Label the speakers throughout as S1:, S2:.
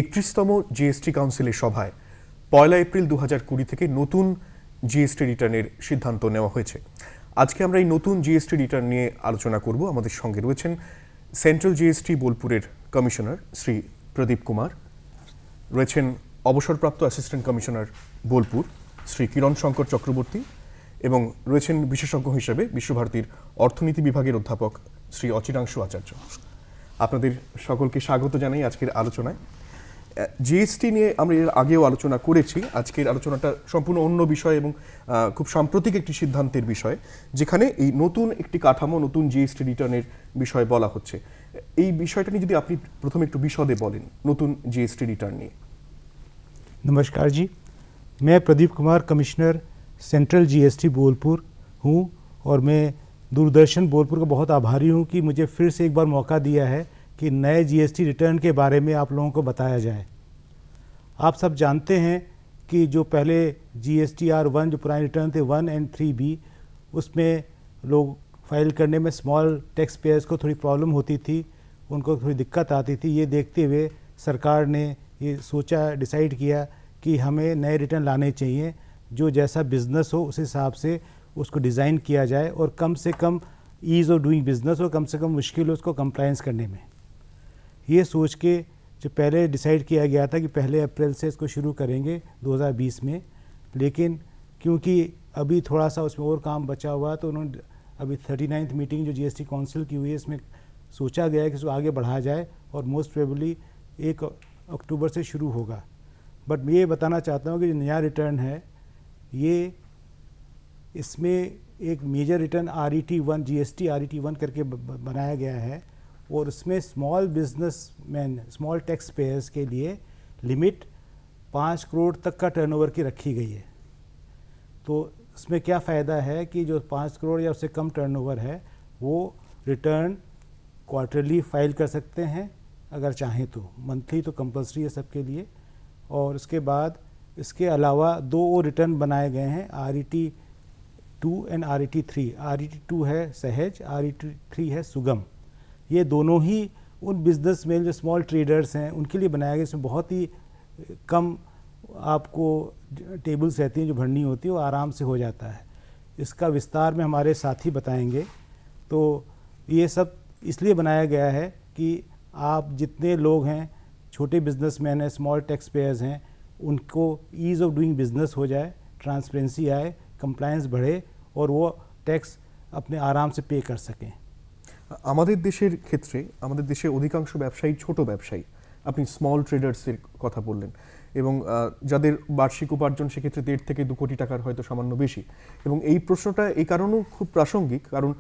S1: 31তম GST কাউন্সিলের সভায় 1 April 2020 থেকে নতুন জিএসটি রিটার্নের সিদ্ধান্ত নেওয়া হয়েছে। আজকে আমরা এই নতুন জিএসটি রিটার্ন নিয়ে আলোচনা করব। আমাদের সঙ্গে রয়েছেন সেন্ট্রাল জিএসটি বোলপুরের কমিশনার শ্রী প্রদীপ কুমার, রয়েছেন অবসরপ্রাপ্ত অ্যাসিস্ট্যান্ট কমিশনার বোলপুর শ্রী কিরণ শঙ্কর চক্রবর্তী, এবং রয়েছেন বিশেষজ্ঞ হিসেবে বিশ্বভারতীর অর্থনীতি বিভাগের অধ্যাপক শ্রী অচিরাংশু আচার্য। আপনাদের সকলকে স্বাগত জানাই আজকের আলোচনায়। জিএসটি নিয়ে আমরা এর আগেও আলোচনা করেছি। আজকের আলোচনাটা সম্পূর্ণ অন্য বিষয় এবং খুব সাম্প্রতিক একটি সিদ্ধান্তের বিষয়, যেখানে এই নতুন একটি কাঠামো, নতুন জিএসটি রিটার্নের বিষয়ে বলা হচ্ছে। এই বিষয়টা নিয়ে যদি আপনি প্রথমে একটু বিশদে বলেন, নতুন জিএসটি রিটার্ন নিয়ে।
S2: नमस्कार जी, मैं Pradeep Kumar commissioner central GST Bolpur हूँ और मैं दूरदर्शन बोलपुर का बहुत आभारी हूँ कि मुझे फिर से एक बार मौका दिया है कि नए जीएसटी रिटर्न के बारे में आप लोगों को बताया जाए। आप सब जानते हैं कि जो पहले GSTR-1 जो पुराने रिटर्न थे 1 और 3B, उसमें लोग फाइल करने में स्मॉल टैक्स पेयर्स को थोड़ी प्रॉब्लम होती थी, उनको थोड़ी दिक्कत आती थी। ये देखते हुए सरकार ने ये सोचा, डिसाइड किया कि हमें नए रिटर्न लाने चाहिए, जो जैसा बिज़नेस हो उस हिसाब से उसको डिज़ाइन किया जाए और कम से कम ईज़ ऑफ डूइंग बिज़नेस हो, कम से कम मुश्किल हो उसको कंप्लायंस करने में। ये सोच के जो पहले डिसाइड किया गया था कि 1 अप्रैल से इसको शुरू करेंगे 2020 में, लेकिन क्योंकि अभी थोड़ा सा उसमें और काम बचा हुआ तो उन्होंने अभी 39th मीटिंग जो जीएसटी काउंसिल की हुई है, इसमें सोचा गया है कि इसको आगे बढ़ाया जाए और मोस्ट प्रोबेबली 1 अक्टूबर से शुरू होगा। बट मैं ये बताना चाहता हूँ कि जो नया रिटर्न है, ये इसमें एक major return RET1 GST RET1 करके बनाया गया है और उसमें small businessman, small tax payers के लिए लिमिट 5 करोड़ तक का टर्नओवर की रखी गई है। तो इसमें क्या फ़ायदा है कि जो 5 करोड़ या उससे कम टर्नओवर है वो रिटर्न क्वार्टरली फाइल कर सकते हैं अगर चाहें तो, मंथली तो कंपलसरी है सबके लिए। और उसके बाद इसके अलावा 2 और रिटर्न बनाए गए हैं, RET2 और RET3। RET2 है सहज, RET3 है सुगम। ये दोनों ही उन बिजनेसमैन जो स्मॉल ट्रेडर्स हैं उनके लिए बनाया गया। इसमें बहुत ही कम आपको टेबल्स रहती हैं जो भरनी होती है, वो आराम से हो जाता है। इसका विस्तार में हमारे साथी बताएंगे। तो ये सब इसलिए बनाया गया है कि आप जितने लोग हैं, छोटे बिजनेसमैन हैं, स्मॉल टैक्स पेयर्स हैं, उनको ईज़ ऑफ डूइंग बिजनेस हो जाए, ट्रांसपेरेंसी आए, कंप्लायंस बढ़े और वो टैक्स अपने आराम से पे कर सकें।
S1: আমাদের দেশের ক্ষেত্রে, আমাদের দেশে অধিকাংশ ব্যবসায়ী ছোট ব্যবসায়ী। আপনি স্মল ট্রেডার্সের কথা বললেন, এবং যাদের বার্ষিক উপার্জন সেক্ষেত্রে 1.5 থেকে 2 কোটি টাকার হয়তো সামান্য বেশি। এবং এই প্রশ্নটা এই কারণেও খুব প্রাসঙ্গিক, কারণ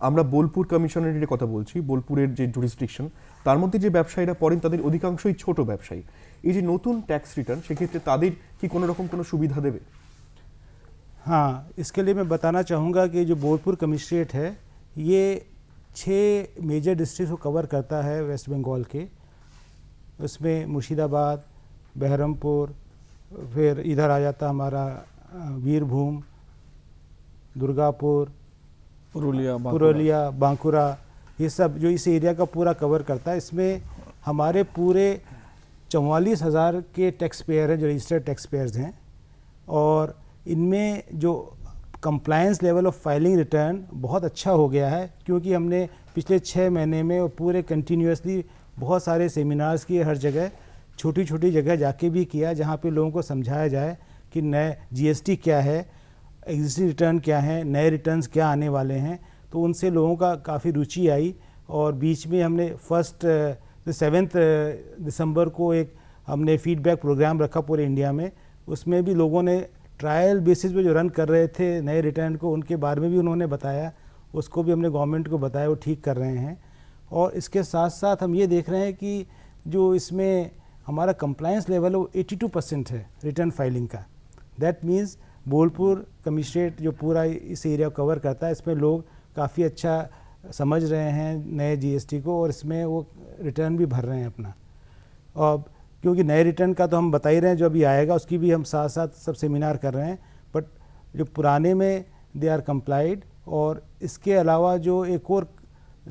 S1: আমরা বোলপুর কমিশনারের কথা বলছি। বোলপুরের যে জুরিসডিকশন, তার মধ্যে যে ব্যবসায়ীরা পড়েন তাদের অধিকাংশই ছোট ব্যবসায়ী। এই যে নতুন ট্যাক্স রিটার্ন, সেক্ষেত্রে তাদের কি কোনো রকম কোনো সুবিধা দেবে?
S2: हाँ, इसके लिए मैं बताना चाहूँगा कि जो बोलपुर कमिश्नरेट है, ये 6 मेजर डिस्ट्रिक्ट को कवर करता है वेस्ट बंगाल के। उसमें मुर्शिदाबाद, बहरमपुर, फिर इधर आ जाता हमारा वीरभूम, दुर्गापुर, पुरुलिया, बांकुरा, ये सब जो इस एरिया का पूरा कवर करता है। इसमें हमारे पूरे 44,000 के टैक्स पेयर हैं जो रजिस्टर्ड टैक्स पेयर्स हैं, और इनमें जो compliance level of filing return बहुत अच्छा हो गया है, क्योंकि हमने पिछले 6 महीने में पूरे कंटिन्यूसली बहुत सारे सेमिनार्स किए, हर जगह छोटी छोटी जगह जाके भी किया, जहाँ पे लोगों को समझाया जाए कि नए जीएसटी क्या है, एग्जिस्टिंग रिटर्न क्या है, नए रिटर्न्स क्या आने वाले हैं। तो उनसे लोगों का काफ़ी रुचि आई, और बीच में हमने 7 दिसंबर को एक हमने फीडबैक प्रोग्राम रखा पूरे इंडिया में। उसमें भी लोगों ने ट्रायल बेसिस पे जो रन कर रहे थे नए रिटर्न को, उनके बारे में भी उन्होंने बताया, उसको भी हमने गवर्नमेंट को बताया, वो ठीक कर रहे हैं। और इसके साथ साथ हम ये देख रहे हैं कि जो इसमें हमारा कंप्लायंस लेवल है वो 82% है रिटर्न फाइलिंग का। दैट मीन्स बोलपुर कमिश्नरेट जो पूरा इस एरिया को कवर करता है, इसमें लोग काफ़ी अच्छा समझ रहे हैं नए जीएसटी को, और इसमें वो रिटर्न भी भर रहे हैं अपना। और क्योंकि नए रिटर्न का तो हम बता ही रहे हैं, जो अभी आएगा उसकी भी हम साथ साथ सब सेमिनार कर रहे हैं, बट जो पुराने में दे आर कंप्लाइड। और इसके अलावा जो एक और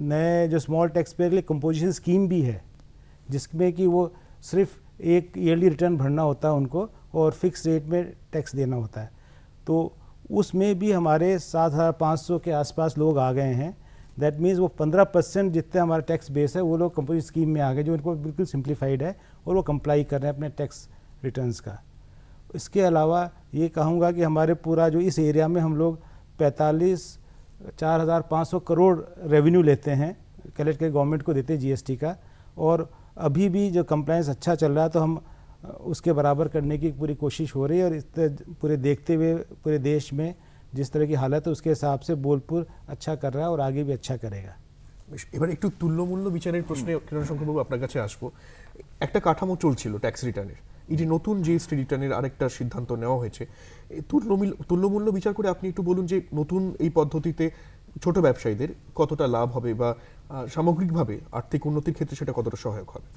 S2: नए जो स्मॉल टैक्स पेयर के लिए कंपोजिशन स्कीम भी है, जिसमें कि वो सिर्फ एक ईयरली रिटर्न भरना होता है उनको और फिक्स रेट में टैक्स देना होता है। तो उसमें भी हमारे 7,500 के आसपास लोग आ गए हैं। दैट मीन्स वो 15% जितने हमारा टैक्स बेस है वो लोग कंपोजिट स्कीम में आ गए, जो इनको बिल्कुल सिंप्लीफाइड है और वो कंप्लाई कर रहे हैं अपने टैक्स रिटर्न्स का। इसके अलावा ये कहूँगा कि हमारे पूरा जो इस एरिया में हम लोग 4,500 करोड़ रेवेन्यू लेते हैं, कलेक्ट के गवर्नमेंट को देते हैं जीएसटी का, और अभी भी जो कंप्लायंस अच्छा चल रहा है तो हम उसके बराबर करने की पूरी कोशिश हो रही है। और इस पूरे देखते हुए पूरे देश में जिस तरह की हालत है उसके हिसाब से बोलपुर अच्छा कर रहा है और आगे भी अच्छा करेगा।
S1: এবার একটু তুল্যমূল্য বিচারের প্রশ্নে কিরণশঙ্কর বাবু আপনার কাছে আসবো। একটা কাঠামো চলছিল ট্যাক্স রিটার্নের, এই যে নতুন জিএসটি রিটার্নের আরেকটা সিদ্ধান্ত নেওয়া হয়েছে, এই তুল্যমূল্য বিচার করে আপনি একটু বলুন যে নতুন এই পদ্ধতিতে ছোট ব্যবসায়ীদের কতটা লাভ হবে বা সামগ্রিকভাবে আর্থিক উন্নতির ক্ষেত্রে সেটা কতটা সহায়ক হবে?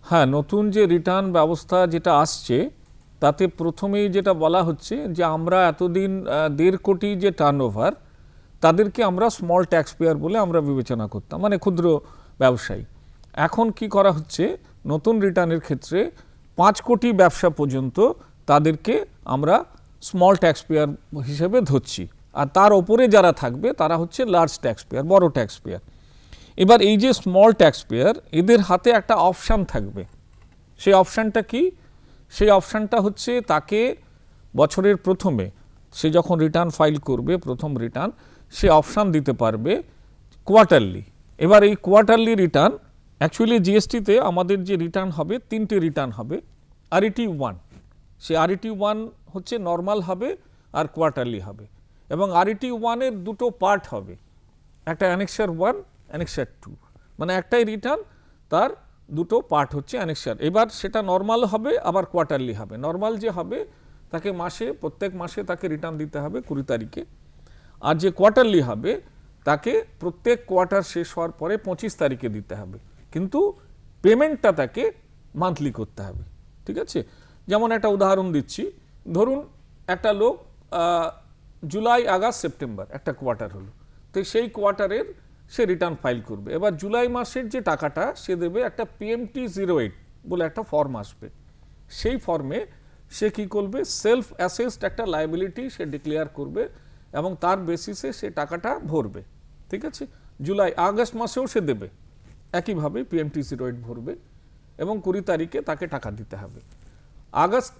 S3: হ্যাঁ, নতুন যে রিটার্ন ব্যবস্থা যেটা আসছে তাতে প্রথমেই যেটা বলা হচ্ছে যে আমরা এতদিন 1.5 কোটি যে টার্নওভার তাদেরকে আমরা স্মল ট্যাক্স পেয়ার বলে আমরা বিবেচনা করতাম, মানে ক্ষুদ্র ব্যবসায়ী। এখন কি করা হচ্ছে, নতুন রিটার্নের ক্ষেত্রে 5 কোটি ব্যবসা পর্যন্ত তাদেরকে আমরা স্মল ট্যাক্স পেয়ার হিসেবে ধরছি, আর তার ওপরে যারা থাকবে তারা হচ্ছে লার্জ ট্যাক্স পেয়ার, বড় ট্যাক্স পেয়ার। এবার এই যে স্মল ট্যাক্স পেয়ার, এদের হাতে একটা অপশান থাকবে। সেই অপশানটা কি? সেই অপশানটা হচ্ছে তাকে বছরের প্রথমে সে যখন রিটার্ন ফাইল করবে, প্রথম রিটার্ন, সে অপশান দিতে পারবে কোয়ার্টারলি। এবার এই কোয়ার্টারলি রিটার্ন অ্যাকচুয়ালি জিএসটিতে আমাদের যে রিটার্ন হবে 3টে রিটার্ন হবে। RET 1, সে RET 1 হচ্ছে নর্মাল হবে আর কোয়ার্টারলি হবে, এবং RET 1 এর দুটো পার্ট হবে, একটা অ্যানেক্সার 1, অ্যানেক্সার 2, মানে একটাই রিটার্ন, তার দুটো পার্ট হচ্ছে অ্যানেক্সার। এবার সেটা নর্মাল হবে আবার কোয়ার্টারলি হবে। নর্মাল যে হবে তাকে প্রত্যেক মাসে তাকে রিটার্ন দিতে হবে 20 তারিখে, আর যে কোয়ার্টারলি হবে তাকে প্রত্যেক কোয়ার্টার শেষ হওয়ার পরে 25 তারিখে দিতে হবে, কিন্তু পেমেন্টটা তাকে মান্থলি করতে হবে। ঠিক আছে, যেমন একটা উদাহরণ দিচ্ছি, ধরুন একটা লোক জুলাই, আগস্ট, সেপ্টেম্বর একটা কোয়ার্টার হলো, তো সেই কোয়ার্টারের সে রিটার্ন ফাইল করবে। এবার জুলাই মাসের যে টাকাটা সে দেবে, একটা PMT 08 বলে একটা ফর্ম আসবে, সেই ফর্মে সে কি করবে, সেলফ অ্যাসেসড একটা লায়াবিলিটি সে ডিক্লেয়ার করবে এবং তার বেসিসে সে টাকাটা ভরবে। ঠিক আছে, জুলাই আগস্ট মাসেও সে দেবে একইভাবে PMT 08 ভরবে এবং 20 তারিখে তাকে টাকা দিতে হবে। আগস্ট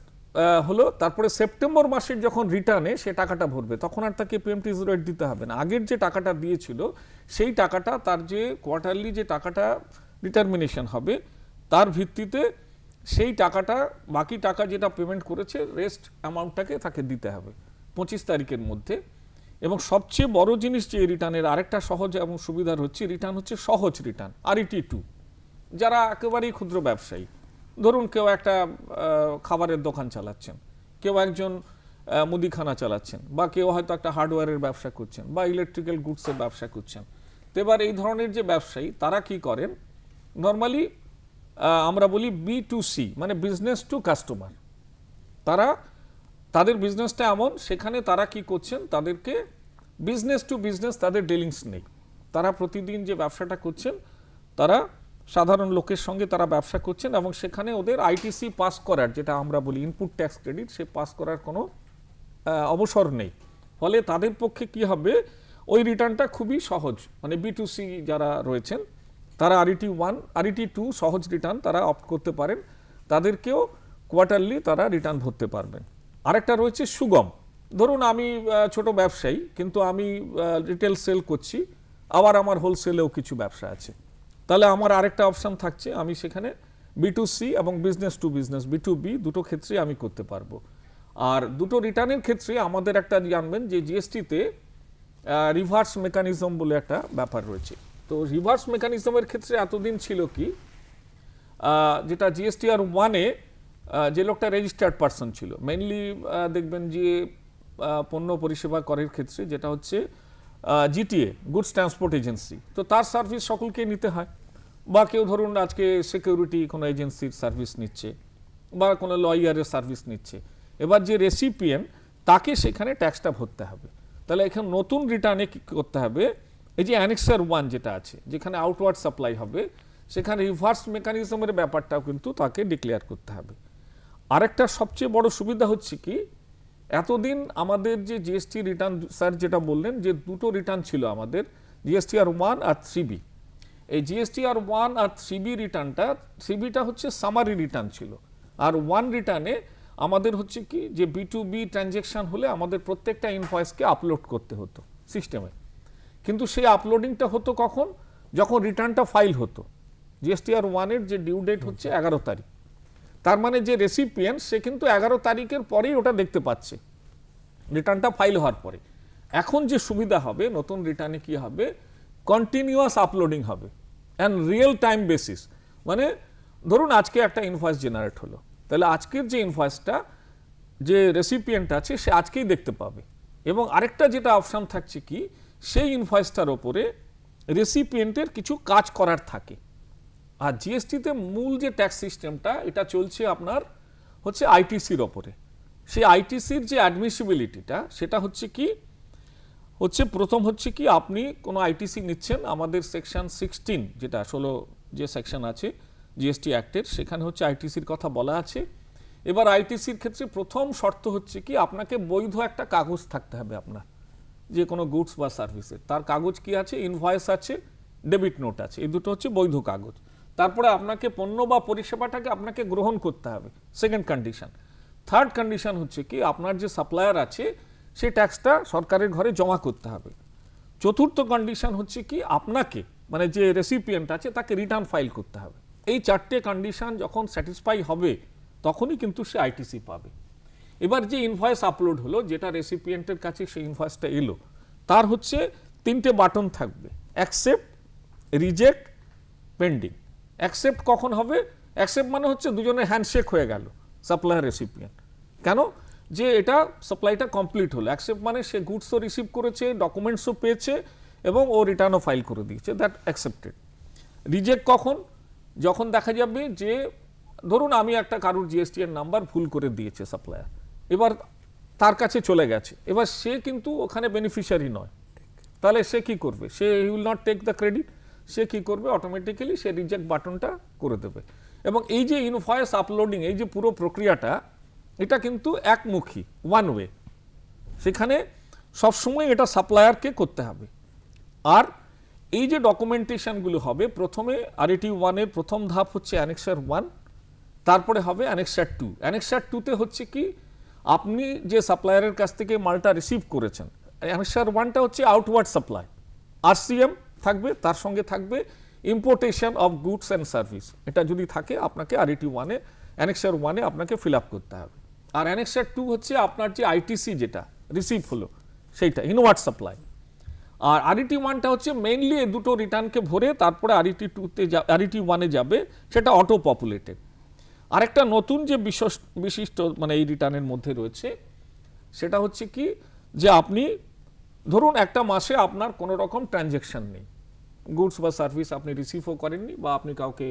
S3: হলো, তারপরে সেপ্টেম্বর মাসের যখন রিটার্নে সে টাকাটা ভরবে, তখন আর তাকে PMT 08 দিতে হবে না। আগের যে টাকাটা দিয়েছিল সেই টাকাটা, তার যে কোয়ার্টারলি যে টাকাটা ডিটারমিনেশন হবে তার ভিত্তিতে সেই টাকাটা, বাকি টাকা যেটা পেমেন্ট করেছে রেস্ট অ্যামাউন্টটাকে তাকে দিতে হবে 25 তারিখের মধ্যে। এবং সবচেয়ে বড় জিনিস যে রিটার্নের আরেকটা সহজ এবং সুবিধার হচ্ছে, রিটার্ন হচ্ছে সহজ রিটার্ন, RET 2। যারা একেবারেই ক্ষুদ্র ব্যবসায়ী, ধরুন কেউ একটা খাবারের দোকান চালাচ্ছেন, কেউ একজন মুদিখানা চালাচ্ছেন, বা কেউ হয়তো একটা হার্ডওয়্যারের ব্যবসা করছেন বা ইলেকট্রিক্যাল গুডসের ব্যবসা করছেন। তো এবার এই ধরনের যে ব্যবসায়ী তারা কি করেন, নর্মালি আমরা বলি B2C, মানে বিজনেস টু কাস্টমার। তাদের বিজনেসটা এমন, সেখানে তারা কি করছেন, তাদেরকে বিজনেস টু বিজনেস তাদের ডিলিংস নেই। তারা প্রতিদিন যে ব্যবসাটা করছেন, তারা সাধারণ লোকের সঙ্গে তারা ব্যবসা করছেন এবং সেখানে ওদের ITC পাস করার, যেটা আমরা বলি ইনপুট ট্যাক্স ক্রেডিট, সে পাস করার কোনো অবসর নেই। ফলে তাদের পক্ষে কি হবে, ওই রিটার্নটা খুবই সহজ, মানে B2C যারা রয়েছেন তারা RET 1, RET 2 সহজ রিটার্ন তারা অপ্ট করতে পারেন, তাদেরকেও কোয়ার্টারলি তারা রিটার্ন ভরতে পারবেন। আরেকটা রয়েছে সুগম, ধরুন আমি ছোট ব্যবসায়ী, কিন্তু আমি রিটেল সেল করছি, আবার আমার হোলসেলেও কিছু ব্যবসা আছে, তাহলে আমার আরেকটা অপশান থাকছে, আমি সেখানে B2C এবং বিজনেস টু বিজনেস B2B দুটো ক্ষেত্রে আমি করতে পারবো। আর দুটো রিটার্নের ক্ষেত্রে আমাদের একটা জানবেন যে জিএসটিতে রিভার্স মেকানিজম বলে একটা ব্যাপার রয়েছে। তো রিভার্স মেকানিজমের ক্ষেত্রে এতদিন ছিল কি, যেটা GSTR 1-এ যে লোকটা রেজিস্টার্ড পারসন ছিল, মেইনলি দেখবেন যে পণ্য পরিষেবা করের ক্ষেত্রে যেটা হচ্ছে GTA, গুডস ট্রান্সপোর্ট এজেন্সি, তো তার সার্ভিস সকলকে নিতে হয়। বা কেউ ধরুন আজকে সিকিউরিটি কোনো এজেন্সির সার্ভিস নিচ্ছে বা কোনো লয়ারের সার্ভিস নিচ্ছে, এবার যে রেসিপিয়েন্ট তাকে সেখানে ট্যাক্সটা ভরতে হবে। তাহলে এখানে নতুন রিটার্নে কী করতে হবে, এই যে অ্যানেক্সার 1 যেটা আছে, যেখানে আউটওয়ার্ড সাপ্লাই হবে, সেখানে রিভার্স মেকানিজমের ব্যাপারটাও কিন্তু তাকে ডিক্লেয়ার করতে হবে। আরেকটা সবচেয়ে বড় সুবিধা হচ্ছে কি, এতদিন আমাদের যে জিএসটি রিটার্ন, স্যার যেটা বললেন যে দুটো রিটার্ন ছিল আমাদের, GSTR-1 আর 3B। এই GSTR-1 আর 3B রিটার্নটা, 3Bটা হচ্ছে সামারি রিটার্ন ছিল, আর 1 রিটার্নে আমাদের হচ্ছে কি যে B2B ট্রানজ্যাকশন হলে আমাদের প্রত্যেকটা ইনভয়েসকে আপলোড করতে হতো সিস্টেমে। কিন্তু সেই আপলোডিংটা হতো কখন? যখন রিটার্নটা ফাইল হতো। GSTR-1 এর যে ডিউ ডেট হচ্ছে 11 তারিখ, তার মানে যে রেসিপিয়েন্ট সে কিন্তু 11 তারিখের পরেই ওটা দেখতে পাচ্ছে রিটার্নটা ফাইল হওয়ার পরে। এখন যে সুবিধা হবে নতুন রিটার্নে কি হবে, কন্টিনিউয়াস আপলোডিং হবে অ্যান্ড রিয়েল টাইম বেসিস। মানে ধরুন আজকে একটা ইনভয়েস জেনারেট হলো, তাহলে আজকের যে ইনভয়েসটা যে রেসিপিয়েন্ট আছে সে আজকেই দেখতে পাবে। এবং আরেকটা যেটা অপশন থাকছে কি, সেই ইনভয়েসটার ওপরে রেসিপিয়েন্টের কিছু কাজ করার থাকে। আর জিএসটিতে মূল যে ট্যাক্স সিস্টেমটা এটা চলছে আপনার হচ্ছে আইটিসির ওপরে। সেই আইটিসির যে অ্যাডমিসিবিলিটিটা সেটা হচ্ছে কি, হচ্ছে প্রথম হচ্ছে কি আপনি কোনো আইটিসি নিচ্ছেন, আমাদের সেকশন 16 যেটা 16 যে সেকশন আছে জিএসটি অ্যাক্টের, সেখানে হচ্ছে আইটিসির কথা বলা আছে। এবার আইটিসির ক্ষেত্রে প্রথম শর্ত হচ্ছে কি, আপনাকে বৈধ একটা কাগজ থাকতে হবে আপনার, যে কোনো গুডস বা সার্ভিসের। তার কাগজ কি আছে? ইনভয়েস আছে, ডেবিট নোট আছে, এই দুটো হচ্ছে বৈধ কাগজ। তারপরে আপনাকে পণ্য বা পরিষেবাটাকে আপনাকে গ্রহণ করতে হবে, সেকেন্ড কন্ডিশন। থার্ড কন্ডিশন হচ্ছে কি, আপনার যে সাপ্লায়ার আছে সেই ট্যাক্সটা সরকারের ঘরে জমা করতে হবে। চতুর্থ কন্ডিশন হচ্ছে কি, আপনাকে মানে যে রেসিপিয়েন্ট আছে তাকে রিটার্ন ফাইল করতে হবে। এই চারটে কন্ডিশন যখন স্যাটিসফাই হবে তখনই কিন্তু সে আইটিসি পাবে। এবার যে ইনভয়েস আপলোড হলো, যেটা রেসিপিয়েন্টের কাছে সেই ইনভয়েসটা এলো, তার হচ্ছে 3টে বাটন থাকবে, অ্যাকসেপ্ট, রিজেক্ট, পেন্ডিং। অ্যাকসেপ্ট কখন হবে? অ্যাকসেপ্ট মানে হচ্ছে দুজনের হ্যান্ডশেক হয়ে গেল সাপ্লায়ার রেসিপিয়েন্ট, কেন? যে এটা সাপ্লাইটা কমপ্লিট হলো। অ্যাকসেপ্ট মানে সে গুডসও রিসিভ করেছে, ডকুমেন্টসও পেয়েছে এবং ও রিটার্নও ফাইল করে দিয়েছে, দ্যাট অ্যাকসেপ্টেড। রিজেক্ট কখন? যখন দেখা যাবে যে ধরুন আমি একটা কারুর জিএসটি এর নাম্বার ভুল করে দিয়েছে সাপ্লায়ার, এবার তার কাছে চলে গেছে, এবার সে কিন্তু ওখানে বেনিফিশিয়ারি নয়, তাহলে সে কি করবে? সে will not take the credit. সে কি করবে? অটোমেটিক্যালি সে রিজেক্ট বাটনটা করে দেবে। এবং এই যে ইনভয়েস আপলোডিং, এই যে পুরো প্রক্রিয়াটা, এটা কিন্তু একমুখী, ওয়ান ওয়ে। সেখানে সবসময় এটা সাপ্লায়ারকে করতে হবে। আর এই যে ডকুমেন্টেশনগুলো হবে, প্রথমে RET 1 এর প্রথম ধাপ হচ্ছে অ্যানেক্সার 1, তারপরে হবে অ্যানেক্সার 2। অ্যানেক্সার 2তে হচ্ছে কি, আপনি যে সাপ্লায়ারের কাছ থেকে মালটা রিসিভ করেছেন, অ্যানেক্সার 1টা হচ্ছে আউটওয়ার্ড সাপ্লাই, RCM থাকবে, তার সঙ্গে থাকবে importation of goods and service. এটা যদি থাকে আপনাকে RET 1 এ, অ্যানেক্সার 1 এ আপনাকে ফিল আপ করতে হবে। আর অ্যানেক্সার 2 হচ্ছে আপনার যে আইটিসি যেটা রিসিভ হলো সেইটা, ইনওয়ার্ড সাপ্লাই। আর RET 1টা হচ্ছে মেইনলি এই দুটো রিটার্নকে ভরে তারপরে RET 1 এ যাবে, সেটা অটো পপুলেটেড। আরেকটা নতুন যে বিশিষ্ট মানে এই রিটার্নের মধ্যে রয়েছে, সেটা হচ্ছে কি, যে আপনি ধরুন একটা মাসে আপনার কোনো রকম ট্রানজ্যাকশন নেই, গুডস বা সার্ভিস আপনি রিসিভও করেননি বা আপনি কাউকে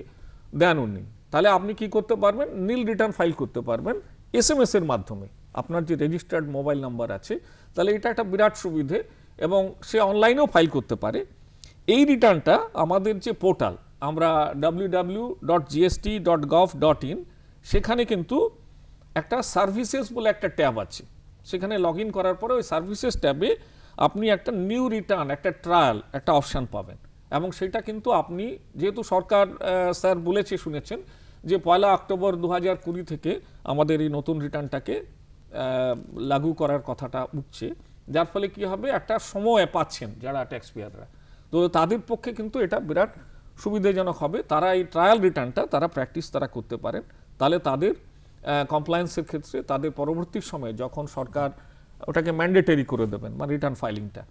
S3: দেনওনি, তাহলে আপনি কি করতে পারবেন? নীল রিটার্ন ফাইল করতে পারবেন SMS এর মাধ্যমে। আপনার যে রেজিস্টার্ড মোবাইল নাম্বার আছে, তাহলে এটা একটা বিরাট সুবিধে, এবং সে অনলাইনেও ফাইল করতে পারে। এই রিটার্নটা আমাদের যে পোর্টাল, আমরা www.gst.gov.in, সেখানে কিন্তু একটা সার্ভিসেস বলে একটা ট্যাব আছে, সেখানে লগ ইন করার পরে ওই সার্ভিসেস ট্যাবে আপনি একটা নিউ রিটার্ন, একটা ট্রায়াল, একটা অপশান পাবেন। এবং সেটা কিন্তু আপনি, যেহেতু সরকার স্যার বলেছে শুনেছেন যে 1 অক্টোবর 2020 থেকে আমাদের এই নতুন রিটার্নটাকে লাগু করার কথাটা উঠছে, যার ফলে কি হবে, একটা সময় পাচ্ছেন যারা ট্যাক্স পেয়াররা, তো তাদের পক্ষে কিন্তু এটা বিরাট সুবিধাজনক হবে। তারা এই ট্রায়াল রিটার্নটা তারা প্র্যাকটিস তারা করতে পারেন, তাহলে তাদের কমপ্লায়েন্সের ক্ষেত্রে তাদের পরবর্তী সময়ে যখন সরকার ওটাকে ম্যান্ডেটরি করে দেবেন মানে রিটার্ন ফাইলিংটা,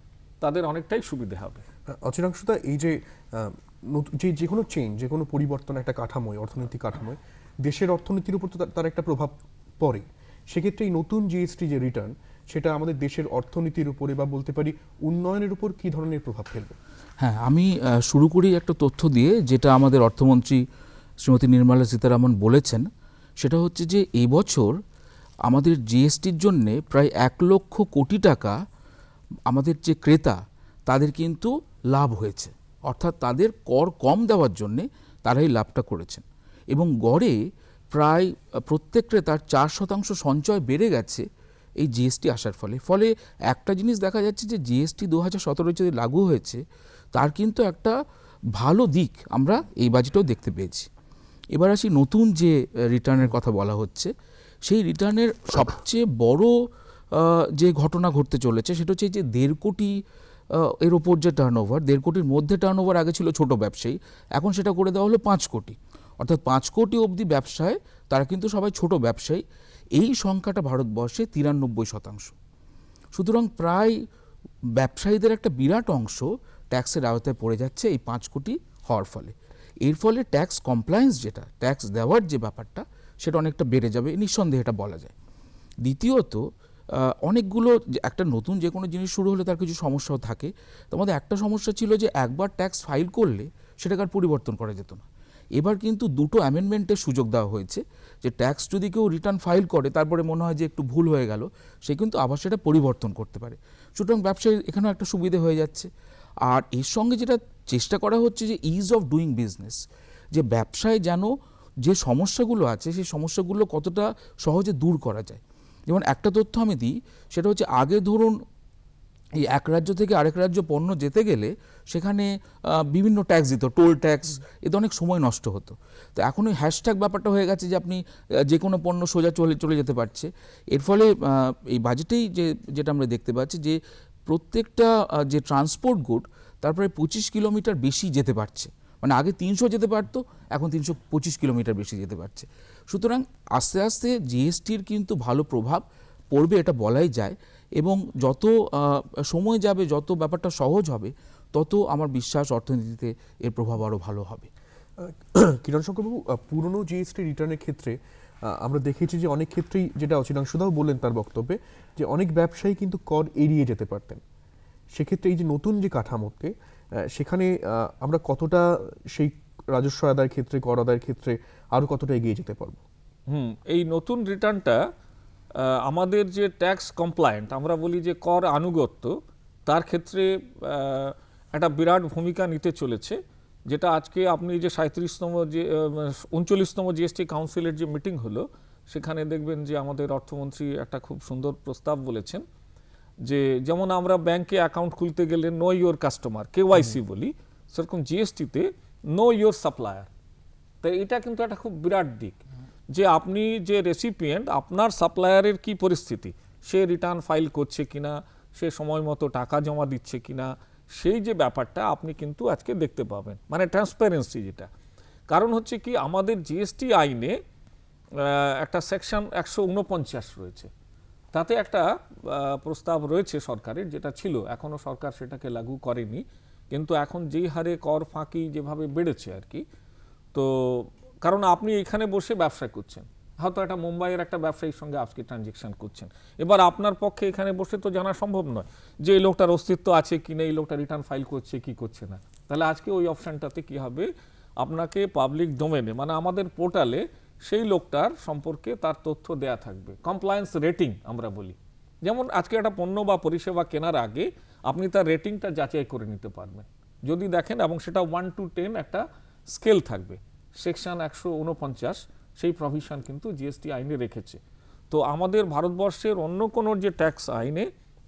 S3: তাদের অনেকটাই সুবিধা হবে।
S1: অচিরাংশুদা, এই যে যে কোনো চেঞ্জ, যে কোনো পরিবর্তন একটা কাঠামোয়, অর্থনৈতিক কাঠামোয় দেশের অর্থনীতির উপর তো তার একটা প্রভাব পড়ে। সেক্ষেত্রে এই নতুন জিএসটি যে রিটার্ন, সেটা আমাদের দেশের অর্থনীতির উপরে বা বলতে পারি উন্নয়নের উপর কি ধরনের প্রভাব ফেলবে?
S4: হ্যাঁ, আমি শুরু করি একটা তথ্য দিয়ে, যেটা আমাদের অর্থমন্ত্রী শ্রীমতী নির্মলা সীতারামন বলেছেন। সেটা হচ্ছে যে এই বছর আমাদের জিএসটির জন্যে প্রায় 1 লক্ষ কোটি টাকা আমাদের যে ক্রেতা তাদের কিন্তু লাভ হয়েছে, অর্থাৎ তাদের কর কম দেওয়ার জন্যে তারাই লাভটা করেছেন এবং গড়ে প্রায় প্রত্যেক ক্রেতার 4% সঞ্চয় বেড়ে গেছে এই জিএসটি আসার ফলে একটা জিনিস দেখা যাচ্ছে যে জিএসটি 2017 যদি লাগু হয়েছে তার কিন্তু একটা ভালো দিক আমরা এই বাজেটেও দেখতে পেয়েছি। এবার আসি নতুন যে রিটার্নের কথা বলা হচ্ছে, সেই রিটার্নের সবচেয়ে বড় যে ঘটনা ঘটতে চলেছে সেটা হচ্ছে যে 1.5 কোটি এর ওপর যে টার্নওভার, 1.5 কোটির মধ্যে টার্নওভার আগে ছিল ছোট ব্যবসায়ী, এখন সেটা করে দেওয়া হলো 5 কোটি, অর্থাৎ 5 কোটি অবধি ব্যবসায় তারা কিন্তু সবাই ছোট ব্যবসায়ী। এই সংখ্যাটা ভারতবর্ষে 93%। সুতরাং প্রায় ব্যবসায়ীদের একটা বিরাট অংশ ট্যাক্সের আওতায় পড়ে যাচ্ছে এই 5 কোটি হওয়ার ফলে। এর ফলে ট্যাক্স কমপ্লায়েন্স, যেটা ট্যাক্স দেওয়ার যে ব্যাপারটা, সেটা অনেকটা বেড়ে যাবে, নিঃসন্দেহে এটা বলা যায়। দ্বিতীয়ত, অনেকগুলো একটা নতুন যে কোনো জিনিস শুরু হলে তার কিছু সমস্যাও থাকে। তোমাদের একটা সমস্যা ছিল যে একবার ট্যাক্স ফাইল করলে সেটাকে আর পরিবর্তন করা যেত না। এবার কিন্তু 2টো অ্যামেন্ডমেন্টের সুযোগ দেওয়া হয়েছে যে ট্যাক্স যদি কেউ রিটার্ন ফাইল করে তারপরে মনে হয় যে একটু ভুল হয়ে গেল, সে কিন্তু আবার সেটা পরিবর্তন করতে পারে। সুতরাং ব্যবসায়ীর এখানেও একটা সুবিধে হয়ে যাচ্ছে। আর এর সঙ্গে যেটা চেষ্টা করা হচ্ছে যে ইজ অফ ডুইং বিজনেস, যে ব্যবসায় যেন যে সমস্যাগুলো আছে সেই সমস্যাগুলো কতটা সহজে দূর করা যায়। যেমন একটা তথ্য আমি দিই, সেটা হচ্ছে আগে ধরুন এই এক রাজ্য থেকে আরেক রাজ্য পণ্য যেতে গেলে সেখানে বিভিন্ন ট্যাক্স দিত, টোল ট্যাক্স, এতে অনেক সময় নষ্ট হতো। তো এখন ওই হ্যাশট্যাগ ব্যাপারটা হয়ে গেছে যে আপনি যে কোনো পণ্য সোজা চলে যেতে পারছে। এর ফলে এই বাজেটেই যেটা আমরা দেখতে পাচ্ছি যে প্রত্যেকটা যে ট্রান্সপোর্ট গুড তার প্রায় 25 কিলোমিটার বেশি যেতে পারছে। মানে আগে 300 যেতে পারতো, এখন 325 কিলোমিটার বেশি যেতে পারছে। সুতরাং আস্তে আস্তে জিএসটির কিন্তু ভালো প্রভাব পড়বে, এটা বলাই যায়। এবং যত সময় যাবে, যত ব্যাপারটা সহজ হবে, তত আমার বিশ্বাস অর্থনীতিতে এর প্রভাব আরও ভালো হবে।
S1: কিরণ শঙ্করবাবু, পুরনো জিএসটি রিটার্নের ক্ষেত্রে আমরা দেখেছি যে অনেক ক্ষেত্রেই, যেটা অচিরাংশুদাও বললেন তার বক্তব্যে, যে অনেক ব্যবসায়ী কিন্তু কর এড়িয়ে যেতে পারতেন। সেক্ষেত্রে এই যে নতুন যে কাঠামোতে, সেখানে আমরা কতটা সেই রাজস্ব আদায়ের ক্ষেত্রে, কর আদায়ের ক্ষেত্রে আরও কতটা এগিয়ে যেতে পারবো?
S3: এই নতুন রিটার্নটা আমাদের যে ট্যাক্স কমপ্লায়েন্ট আমরা বলি, যে কর আনুগত্য, তার ক্ষেত্রে একটা বিরাট ভূমিকা নিতে চলেছে। যেটা আজকে আপনি যে 37তম যে 39তম জিএসটি কাউন্সিলের যে মিটিং হলো, সেখানে দেখবেন যে আমাদের অর্থমন্ত্রী একটা খুব সুন্দর প্রস্তাব বলেছেন যে যেমন আমরা ব্যাংকে অ্যাকাউন্ট খুলতে গেলে নো ইয়োর কাস্টমার, কেওয়াইসি বলি, সেরকম জিএসটিতে নো ইয়োর সাপ্লায়ার। তো এটা কিন্তু একটা খুব বিরাট দিক, যে আপনি যে রেসিপিয়েন্ট, আপনার সাপ্লায়ারের কি পরিস্থিতি, সে রিটার্ন ফাইল করছে কিনা, সে সময় মতো টাকা জমা দিচ্ছে কিনা, সেই যে ব্যাপারটা আপনি কিন্তু আজকে দেখতে পাবেন, মানে ট্রান্সপারেন্সি যেটা। কারণ হচ্ছে কি, আমাদের জিএসটি আইনে একটা সেকশন 149 রয়েছে, তাতে একটা প্রস্তাব রয়েছে সরকারের, যেটা ছিল, এখনও সরকার সেটাকে লাগু করেনি, কিন্তু এখন যেই হারে কর ফাঁকি যেভাবে বেড়েছে আর কি, তো কারণ আপনি এখানে বসে ব্যবসা করছেন, হয়তো একটা মুম্বাইয়ের একটা ব্যবসায়ীর সঙ্গে আজকে ট্রানজেকশন করছেন, এবার আপনার পক্ষে এখানে বসে তো জানা সম্ভব নয় যে এই লোকটার অস্তিত্ব আছে কি না, এই লোকটা রিটার্ন ফাইল করছে কি করছে না। তাহলে আজকে ওই অপশানটাতে কি হবে, আপনাকে পাবলিক ডোমেনে, মানে আমাদের পোর্টালে সেই লোকটার সম্পর্কে তার তথ্য দেয়া থাকবে, কমপ্লায়েন্স রেটিং আমরা বলি। যেমন আজকে একটা পণ্য বা পরিষেবা কেনার আগে আপনি তার রেটিংটা যাচাই করে নিতে পারবেন যদি দেখেন, এবং সেটা 1 to 10 একটা স্কেল থাকবে। সেকশন 149 সেই প্রভিশন কিন্তু জিএসটি আইনে রেখেছে। তো আমাদের ভারতবর্ষের অন্য কোনো যে ট্যাক্স আইনে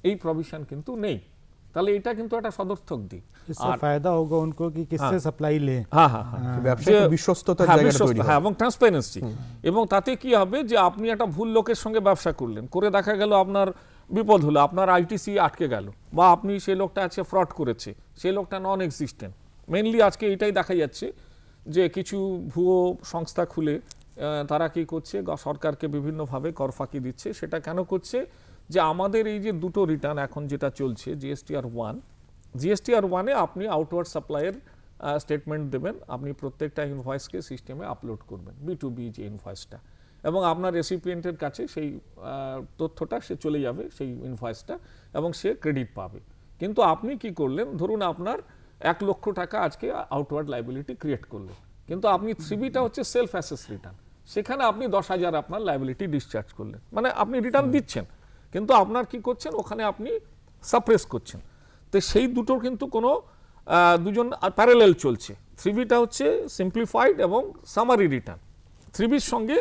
S3: এই প্রভিশন কিন্তু নেই। তাহলে এটা কিন্তু একটা সদর্থক দিক।
S2: इससे फायदा होगा उनको कि किससे सप्लाई लें।
S1: ব্যবসায়িক বিশ্বস্ততার জায়গাটা তৈরি হবে।
S3: এবং ট্রান্সপারেন্সি। এবং তাতে কি হবে যে আপনি একটা ভুল লোকের সঙ্গে ব্যবসা করলেন, করে দেখা গেল আপনার বিপদ হলো, আপনার আইটিসি আটকে গেল, বা আপনি সেই লোকটা আছে ফ্রড করেছে, সেই লোকটা নন এক্সিস্টেন্ট। মেইনলি আজকে এটাই দেখা যাচ্ছে যে কিছু ভুয়ো সংস্থা খুলে তারা কি করছে, সরকারকে বিভিন্নভাবে কর ফাঁকি দিচ্ছে। সেটা কেন করছে, যে আমাদের এই যে দুটো রিটার্ন এখন যেটা চলছে, জিএসটিআর1 আপনি আউটওয়ার্ড সাপ্লাইয়ের স্টেটমেন্ট দেবেন, আপনি প্রত্যেকটা ইনভয়েসকে সিস্টেমে আপলোড করবেন, B2B যে ইনভয়েসটা, এবং আপনার রেসিপিয়েন্টের কাছে সেই তথ্যটা সে চলে যাবে, সেই ইনভয়েসটা, এবং সে ক্রেডিট পাবে। কিন্তু আপনি কি করলেন, ধরুন আপনার 1 লক্ষ টাকা আজকে আউটওয়ার্ড লাইবিলিটি ক্রিয়েট করলেন, কিন্তু আপনি 3Bটা হচ্ছে সেলফ অ্যাসেস রিটার্ন, সেখানে আপনি 10,000 আপনার লাইবিলিটি ডিসচার্জ করলেন, মানে আপনি রিটার্ন দিচ্ছেন কিন্তু আপনার কি করছেন, ওখানে আপনি সাপ্রেস করছেন। তো সেই দুটোর কিন্তু কোনো দুজন প্যারালেল চলছে, 3Bটা হচ্ছে সিম্পলিফাইড এবং সামারি রিটার্ন। 3Bর সঙ্গে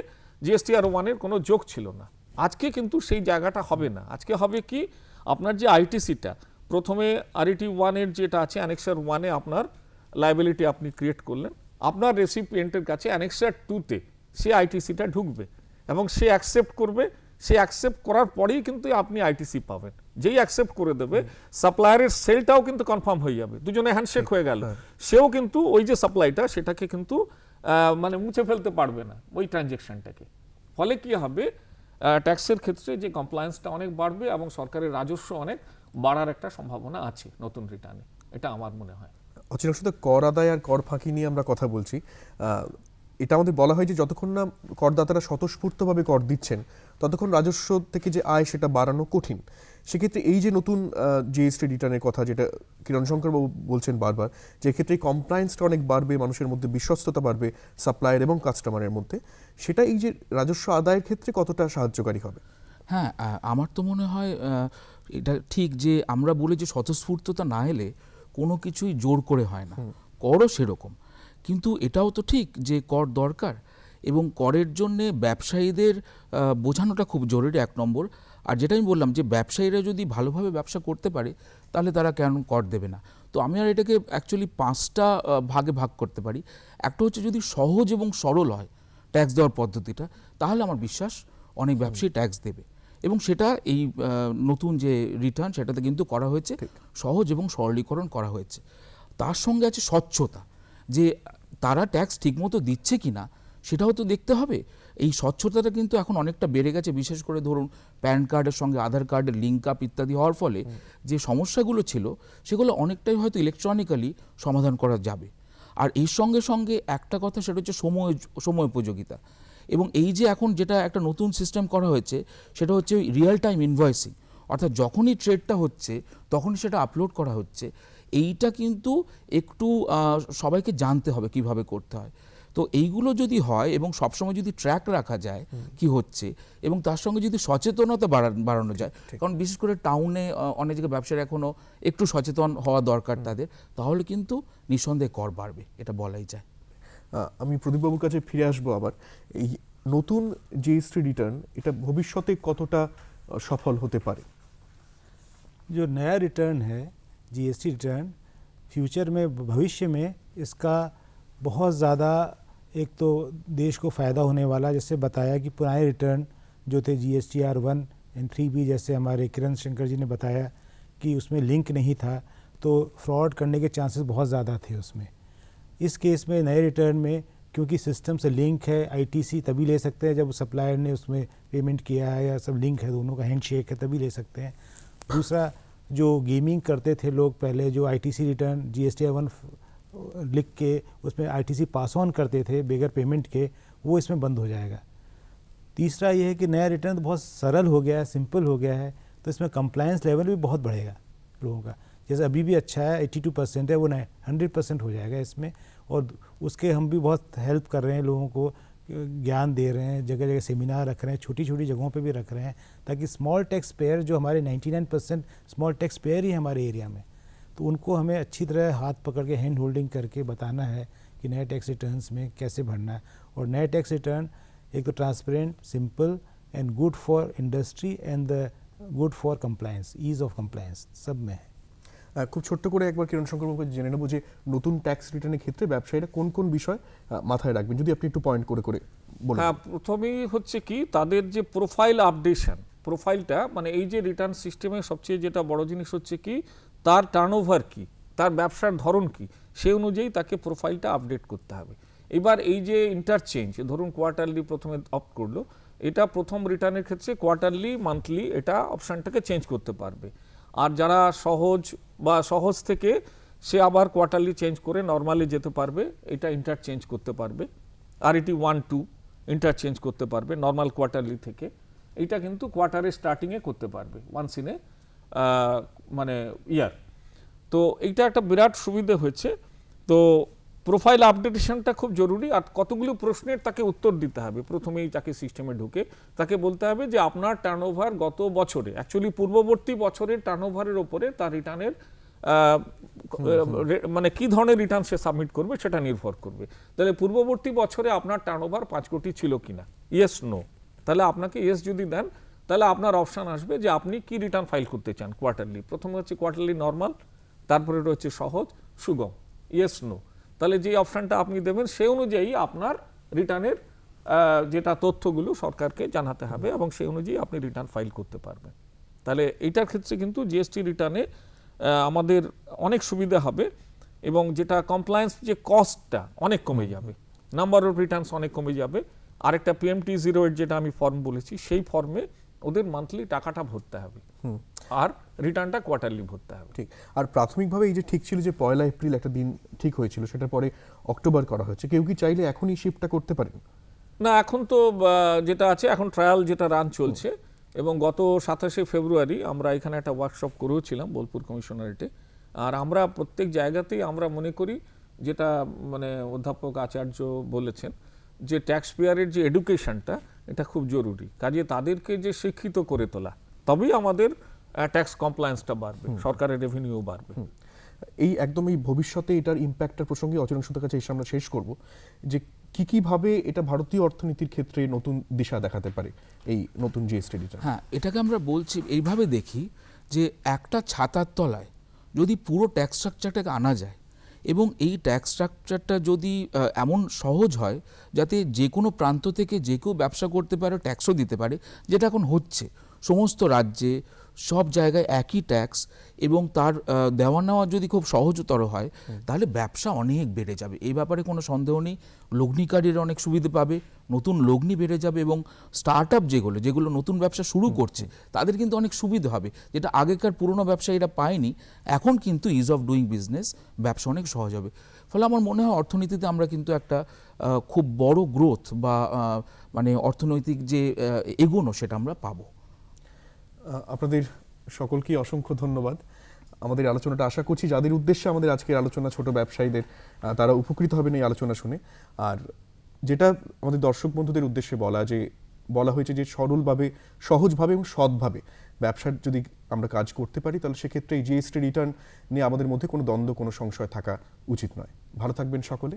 S3: জিএসটিআর 1-এর কোনো যোগ ছিল না। আজকে কিন্তু সেই জায়গাটা হবে না। আজকে হবে কি, আপনার যে আইটিসিটা প্রথমে RET 1-এর যেটা আছে অ্যানেক্সার 1-এ আপনার লায়াবিলিটি আপনি ক্রিয়েট করলেন, আপনার রেসিপিয়েন্টের কাছে অ্যানেক্সার 2-তে সে আইটিসিটা ঢুকবে এবং সে অ্যাকসেপ্ট করবে। সে অ্যাকসেপ্ট করার পরেই কিন্তু আপনি আইটিসি পাবেন। যেই অ্যাকসেপ্ট করে দেবে সাপ্লায়ারের সেলটাও কিন্তু কনফার্ম হয়ে যাবে, দুজনে হ্যান্ডশেক হয়ে গেল। সেও কিন্তু ওই যে সাপ্লাইটা সেটাকে কিন্তু মানে মুছে ফেলতে পারবে না ওই ট্রানজেকশনটাকে। ফলে কি হবে, ট্যাক্সের ক্ষেত্রে যে কমপ্লায়েন্সটা অনেক বাড়বে এবং সরকারের রাজস্ব অনেক বাড়ার একটা সম্ভাবনা আছে নতুন রিটার্নে, এটা আমার মনে হয়।
S1: অচিরের সাথে কর আদায় আর কর ফাঁকি নিয়ে আমরা কথা বলছি। এটা আমাদের বলা হয় যে যতক্ষণ না করদাতারা স্বতঃস্ফূর্তভাবে কর দিচ্ছেন ততক্ষণ রাজস্ব থেকে যে আয় সেটা বাড়ানো কঠিন। সেক্ষেত্রে এই যে নতুন জিএসটি রিটার্নের কথা যেটা কিরণ শঙ্কর বাবু বলছেন বারবার, যে ক্ষেত্রে এই কমপ্লায়েন্সটা অনেক বাড়বে, মানুষের মধ্যে বিশ্বস্ততা বাড়বে সাপ্লায়ার এবং কাস্টমারের মধ্যে, সেটা এই যে রাজস্ব আদায়ের ক্ষেত্রে কতটা সাহায্যকারী হবে?
S4: হ্যাঁ, আমার তো মনে হয় এটা ঠিক যে আমরা বলি যে স্বতঃস্ফূর্ততা না এলে কোনো কিছুই জোর করে হয় না, করও সেরকম। কিন্তু এটাও তো ঠিক যে কর দরকার এবং করের জন্যে ব্যবসায়ীদের বোঝানোটা খুব জরুরি, 1 নম্বর। আর যেটা আমি বললাম যে ব্যবসায়ীরা যদি ভালোভাবে ব্যবসা করতে পারে তাহলে তারা কেন কর দেবে না। তো আমি আর এটাকে অ্যাকচুয়ালি 5টা ভাগে ভাগ করতে পারি। একটা হচ্ছে যদি সহজ এবং সরল হয় ট্যাক্স দেওয়ার পদ্ধতিটা, তাহলে আমার বিশ্বাস অনেক ব্যবসায়ী ট্যাক্স দেবে এবং সেটা এই নতুন যে রিটার্ন সেটাতে কিন্তু করা হয়েছে, সহজ এবং সরলীকরণ করা হয়েছে। তার সঙ্গে আছে স্বচ্ছতা, যে তারা ট্যাক্স ঠিকমতো দিচ্ছে কিনা সেটাও তো দেখতে হবে। এই স্বচ্ছতাটা কিন্তু এখন অনেকটা বেড়ে গেছে, বিশেষ করে ধরুন প্যান কার্ডের সঙ্গে আধার কার্ডের লিঙ্ক আপ ইত্যাদি হওয়ার ফলে যে সমস্যাগুলো ছিল সেগুলো অনেকটাই হয়তো ইলেকট্রনিক্যালি সমাধান করা যাবে। আর এর সঙ্গে সঙ্গে একটা কথা, সেটা হচ্ছে সময় উপযোগিতা। এবং এই যে এখন যেটা একটা নতুন সিস্টেম করা হয়েছে সেটা হচ্ছে রিয়েল টাইম ইনভয়েসিং, অর্থাৎ যখনই ট্রেডটা হচ্ছে তখনই সেটা আপলোড করা হচ্ছে। এইটা কিন্তু একটু সবাইকে জানতে হবে কিভাবে করতে হয়। তো এইগুলো যদি হয় এবং সবসময় যদি ট্র্যাক রাখা যায় কি হচ্ছে এবং তার সঙ্গে যদি সচেতনতা বাড়ানো যায়, কারণ বিশেষ করে টাউনে অনেক জায়গায় ব্যবসায়ীরা এখনও একটু সচেতন হওয়া দরকার তাদের, তাহলে কিন্তু নিঃসন্দেহে কর বাড়বে, এটা বলাই যায়।
S1: আমি প্রদীপবাবুর কাছে ফিরে আসবো আবার। এই নতুন জিএসটি রিটার্ন এটা ভবিষ্যতে কতটা সফল হতে পারে?
S2: जो नया रिटर्न है जीएसटी रिटर्न, फ्यूचर में भविष्य में इसका बहुत ज़्यादा एक तो देश को फ़ायदा होने वाला, जैसे बताया कि पुराने रिटर्न जो थे GSTR 1 एंड 3B, जैसे हमारे किरण शंकर जी ने बताया कि उसमें लिंक नहीं था तो फ्रॉड करने के चांसेस बहुत ज़्यादा थे उसमें। इस केस में नए रिटर्न में क्योंकि सिस्टम से लिंक है, ITC तभी ले सकते हैं जब सप्लायर ने उसमें पेमेंट किया है या सब लिंक है, दोनों का हैंडशेक है, तभी ले सकते हैं। दूसरा, जो गेमिंग करते थे लोग पहले, जो ITC रिटर्न GSTR 1 लिख के उसमें ITC पास ऑन करते थे बगैर पेमेंट के, वो इसमें बंद हो जाएगा। तीसरा ये है कि नया रिटर्न तो बहुत सरल हो गया है, सिंपल हो गया है, तो इसमें कंप्लायंस लेवल भी बहुत बढ़ेगा लोगों का। जैसे अभी भी अच्छा है 82% है, वो 100% हो जाएगा इसमें। और उसके हम भी बहुत हेल्प कर रहे हैं, लोगों को ज्ञान दे रहे हैं, जगह जगह सेमिनार रख रहे हैं, छोटी छोटी जगहों पे भी रख रहे हैं, ताकि स्मॉल टैक्स पेयर जो हमारे 99% स्मॉल टैक्स पेयर ही हमारे एरिया में, तो उनको हमें अच्छी तरह हाथ पकड़ के हैंड होल्डिंग करके बताना है कि नए टैक्स रिटर्न्स में कैसे भरना है। और नए टैक्स रिटर्न एक तो transparent, simple and good for industry and the good for compliance, ease of compliance सब में है।
S1: খুব ছোট্ট করে একবার কিরণ শঙ্কর বাবুকে জেনে নেব যে নতুন ট্যাক্স রিটার্নের ক্ষেত্রে ব্যবসায়ীরা কোন কোন বিষয় মাথায় রাখবেন, যদি আপনি একটু পয়েন্ট করে করে বলুন।
S3: হ্যাঁ, প্রথমেই হচ্ছে কি তাদের যে প্রোফাইল আপডেশন, প্রোফাইলটা মানে এই যে রিটার্ন সিস্টেমে সবচেয়ে যেটা বড় জিনিস হচ্ছে কি তার টার্নওভার কি, তার ব্যবসার ধরন কি, সেই অনুযায়ী তাকে প্রোফাইলটা আপডেট করতে হবে। এবার এই যে ইন্টারচেঞ্জ, ধরুন কোয়ার্টারলি প্রথমে অপ্ট করলো, এটা প্রথম রিটার্নের ক্ষেত্রে কোয়ার্টারলি, মান্থলি এটা অপশানটাকে চেঞ্জ করতে পারবে। আর যারা সহজ থেকে সে আবার কোয়ার্টারলি চেঞ্জ করে নর্মালি যেতে পারবে, এটা ইন্টারচেঞ্জ করতে পারবে। RET 1-2 ইন্টারচেঞ্জ করতে পারবে নর্মাল কোয়ার্টারলি থেকে। এইটা কিন্তু কোয়ার্টারের স্টার্টিংয়ে করতে পারবে, ওয়ান্স ইন এ মানে ইয়ার। তো এইটা একটা বিরাট সুবিধে হয়েছে। তো প্রোফাইল আপডেটেশনটা খুব জরুরি। আর কতগুলো প্রশ্নের তাকে উত্তর দিতে হবে প্রথমেই, তাকে সিস্টেমে ঢুকে তাকে বলতে হবে যে আপনার টার্নওভার গত বছরে, অ্যাকচুয়ালি পূর্ববর্তী বছরের টার্নওভারের ওপরে তার রিটার্নের মানে কি ধরনের রিটার্ন সে সাবমিট করবে সেটা নির্ভর করবে। তাহলে পূর্ববর্তী বছরে আপনার টার্নওভার 5 কোটি ছিল কিনা, ইয়েস নো, তাহলে আপনাকে ইয়েস যদি দেন তাহলে আপনার অপশন আসবে যে আপনি কি রিটার্ন ফাইল করতে চান কোয়ার্টারলি। প্রথমে হচ্ছে কোয়ার্টারলি নর্মাল, তারপরে রয়েছে সহজ, সুগম, ইয়েস নো। তাহলে যে অপশনটা আপনি দেবেন সেই অনুযায়ী আপনার রিটার্নের যেটা তথ্যগুলো সরকারকে জানাতে হবে এবং সেই অনুযায়ী আপনি রিটার্ন ফাইল করতে পারবেন। তাহলে এইটার ক্ষেত্রে কিন্তু জিএসটি রিটার্নে আমাদের অনেক সুবিধা হবে এবং যেটা কমপ্লায়েন্স যে কস্টটা অনেক কমে যাবে, নাম্বার অফ রিটার্নস অনেক কমে যাবে। আরেকটা PMT 08 যেটা আমি ফর্ম বলেছি সেই ফর্মে ওদের মান্থলি টাকাটা ভরতে হবে আর রিটার্নটা কোয়ার্টারলি ভরতে হবে।
S1: ঠিক। আর প্রাথমিকভাবে এই যে ঠিক ছিল যে 1 এপ্রিল একটা দিন ঠিক হয়েছিল, সেটা পরে অক্টোবর করা হয়েছে, কেউ কি চাইলে এখনই শিফটটা করতে পারেন?
S3: না, এখন তো যেটা আছে এখন ট্রায়াল যেটা রান চলছে এবং গত 27শে ফেব্রুয়ারি আমরা এখানে একটা ওয়ার্কশপ করেওছিলাম বোলপুর কমিশনারেটে। আর আমরা প্রত্যেক জায়গাতেই আমরা মনে করি যেটা মানে অধ্যাপক আচার্য বলেছেন যে ট্যাক্স পেয়ারের যে এডুকেশনটা এটা খুব জরুরি, কাজে তাদেরকে যে শিক্ষিত করে তোলা তবেই আমাদের ট্যাক্স কমপ্লায়েন্সটা বাড়বে, সরকারের রেভিনিউ বাড়বে।
S1: এই একদম এই ভবিষ্যতে এটার ইম্প্যাক্টের প্রসঙ্গে অচরণ সুতার কাছে এসে আমরা শেষ করব যে কিভাবে এটা ভারতীয় অর্থনীতির ক্ষেত্রে নতুন দিশা দেখাতে পারে এই নতুন জিএসটি রিটার্ন।
S4: হ্যাঁ, এটাকে আমরা বলছি এইভাবে দেখি যে একটা ছাতার তলায় যদি পুরো ট্যাক্স স্ট্রাকচারটাকে আনা যায় এবং এই ট্যাক্স স্ট্রাকচারটা যদি এমন সহজ হয় যাতে যে কোনো প্রান্ত থেকে যে কেউ ব্যবসা করতে পারে, ট্যাক্সও দিতে পারে, যেটা এখন হচ্ছে সমস্ত রাজ্যে সব জায়গায় একই ট্যাক্স এবং তার দেওয়া নেওয়া যদি খুব সহজতর হয় তাহলে ব্যবসা অনেক বেড়ে যাবে, এই ব্যাপারে কোনো সন্দেহ নেই। লগ্নিকারীরা অনেক সুবিধা পাবে, নতুন লগ্নি বেড়ে যাবে এবং স্টার্ট আপ যেগুলো নতুন ব্যবসা শুরু করছে তাদের কিন্তু অনেক সুবিধা হবে, যেটা আগেকার পুরনো ব্যবসায়ীরা পায়নি। এখন কিন্তু ইজ অফ ডুইং বিজনেস, ব্যবসা অনেক সহজ হবে। ফলে আমার মনে হয় অর্থনীতিতে আমরা কিন্তু একটা খুব বড় গ্রোথ বা মানে অর্থনৈতিক যে এগোনো সেটা আমরা পাবো।
S1: আপনাদের সকলকে অসংখ্য ধন্যবাদ। আমাদের আলোচনাটা আশা করছি যাদের উদ্দেশ্যে আমাদের আজকের আলোচনা, ছোট ব্যবসায়ীদের, তারা উপকৃত হবেন এই আলোচনা শুনে। আর যেটা আমাদের দর্শক বন্ধুদের উদ্দেশ্যে বলা হয়েছে যে সরলভাবে, সহজভাবে এবং সৎভাবে ব্যবসার যদি আমরা কাজ করতে পারি তাহলে সেক্ষেত্রে এই জিএসটি রিটার্ন নিয়ে আমাদের মধ্যে কোনো দ্বন্দ্ব, কোনো সংশয় থাকা উচিত নয়। ভালো থাকবেন সকলে।